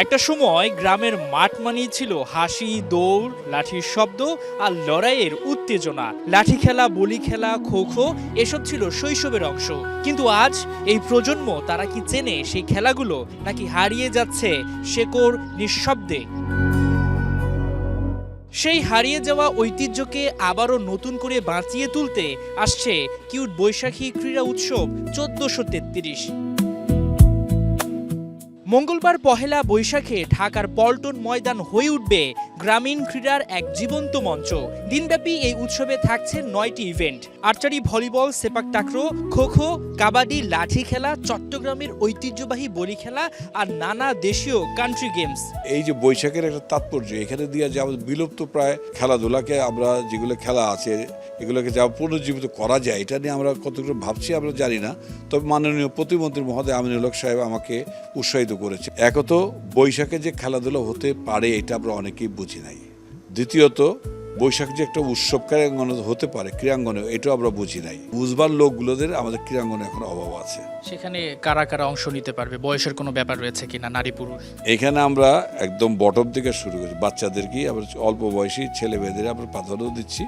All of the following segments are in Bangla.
একটা সময় গ্রামের মাঠ মানেই ছিল হাসি, দৌড়, লাঠির শব্দ আর লড়াইয়ের উত্তেজনা। লাঠি খেলা, বলি খেলা, খো খো এসব ছিল শৈশবের অংশ। কিন্তু আজ এই প্রজন্ম তারা কি চেনে সেই খেলাগুলো, নাকি হারিয়ে যাচ্ছে শেকড় নিঃশব্দে? সেই হারিয়ে যাওয়া ঐতিহ্যকে আবারও নতুন করে বাঁচিয়ে তুলতে আসছে কিউট বৈশাখী ক্রীড়া উৎসব 1433। মঙ্গলবার পহেলা বৈশাখে ঢাকার পল্টন ময়দান হয়ে উঠবে গ্রামীণ ক্রীড়ার এক জীবন্ত মঞ্চ। দিনব্যাপী এই উৎসবে থাকছে 9টি event: archery, volleyball, sepak টাকরো, kho kho, kabaddi, লাঠি খেলা, চট্টগ্রামের ঐতিহ্যবাহী বলি খেলা আর নানা দেশীয় কান্ট্রি গেমস। এই যে বৈশাখের একটা তাৎপর্য, এখানে দিয়ে যা বিলুপ্ত প্রায় খেলাধুলাকে আমরা যেগুলো খেলা আছে এগুলোকে যা পুনর্জীবিত করা যায়, এটা নিয়ে আমরা কতটুকু ভাবছি আমরা জানি না। তবে মাননীয় প্রতিমন্ত্রী মহোদয় আমিনুল হক সাহেব আমাকে উৎসাহিত করেছে। একত বৈশাখে যে খেলাধুলা হতে পারে এটা আমরা অনেকেই বুঝি নাই। দ্বিতীয়ত বৈশাখ যে একটা উৎসব ক্রীড়াঙ্গনে হতে পারে, ক্রীড়াঙ্গনে, এটাও আমরা বুঝি নাই। বুঝবার লোকগুলোদের আমাদের ক্রীড়াঙ্গনে এখন অভাব আছে। সেখানে কারা কারা অংশ নিতে পারবে, বয়সের কোনো ব্যাপার রয়েছে কিনা, নারী পুরুষ? এখানে আমরা একদম বটম থেকে শুরু করছি, বাচ্চাদেরকেই আমরা অল্প বয়সী ছেলে মেয়েদের আমরা প্রাধান্য দিচ্ছি।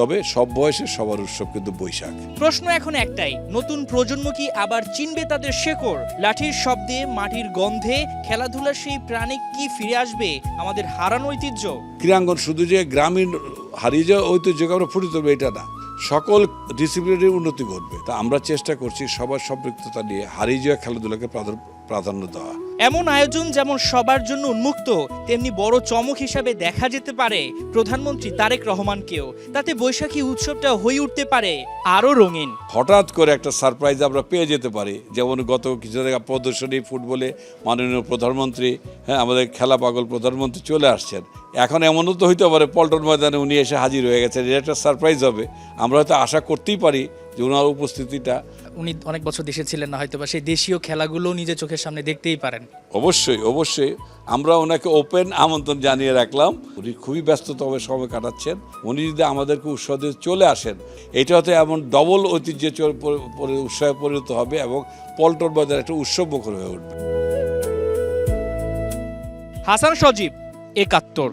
তবে সব বয়সে সবার উৎসব কিন্তু বৈশাখ। প্রশ্ন এখন একটাই, নতুন প্রজন্ম কি আবার চিনবে তাদের শেকড়? লাঠির শব্দে, মাটির গন্ধে খেলাধুলার সেই প্রাণে কি ফিরে আসবে আমাদের হারানো ঐতিহ্য? ক্রীড়াঙ্গন শুধু যে গ্রামীণ হারিয়ে যাওয়া ঐতিহ্যকে আমরা ফুটিয়ে তুলবো এটা না, সকল ডিসিপ্লিনের উন্নতি ঘটবে। তা আমরা চেষ্টা করছি সবার সম্পৃক্ততা নিয়ে হারিয়ে যাওয়া খেলাধুলাকে প্রাধান্য দেওয়া। এমন আয়োজন যেমন সবার জন্য উন্মুক্ত, তেমনি বড় চমক হিসাবে দেখা যেতে পারে প্রধানমন্ত্রী তারেক রহমানকেও। তাতে বৈশাখী উৎসবটা হয়ে উঠতে পারে আরো রঙিন। হঠাৎ করে একটা সারপ্রাইজ আমরা পেয়ে যেতে পারি, যেমন গত কিছুদিন আগে প্রদর্শনী ফুটবলে মাননীয় প্রধানমন্ত্রী, আমাদের খেলা পাগল প্রধানমন্ত্রী চলে আসছেন। এখন এমনও তো হইতে পারে পল্টন ময়দানে উনি এসে হাজির হয়ে গেছেন, এটা একটা সারপ্রাইজ হবে। আমরা হয়তো আশা করতেই পারি যে ওনার উপস্থিতিটা। উনি অনেক বছর দেশে ছিলেন না, হয়তো বা সেই দেশীয় খেলাগুলো নিজের চোখের সামনে দেখতেই পারেন। অবশ্যই অবশ্যই আমরা ওনাকে ওপেন আমন্ত্রণ জানিয়ে রাখলাম। উনি খুবই ব্যস্ততম সময় কাটাচ্ছেন। উনি যদি আমাদেরকে উৎসবে চলে আসেন, এটা হয়তো এমন ডবল ঐতিহ্যে উৎসবে পরিণত হবে এবং পল্টন বাজার একটা উৎসব মুখর হয়ে উঠবে। হাসান সজীব, ৭১।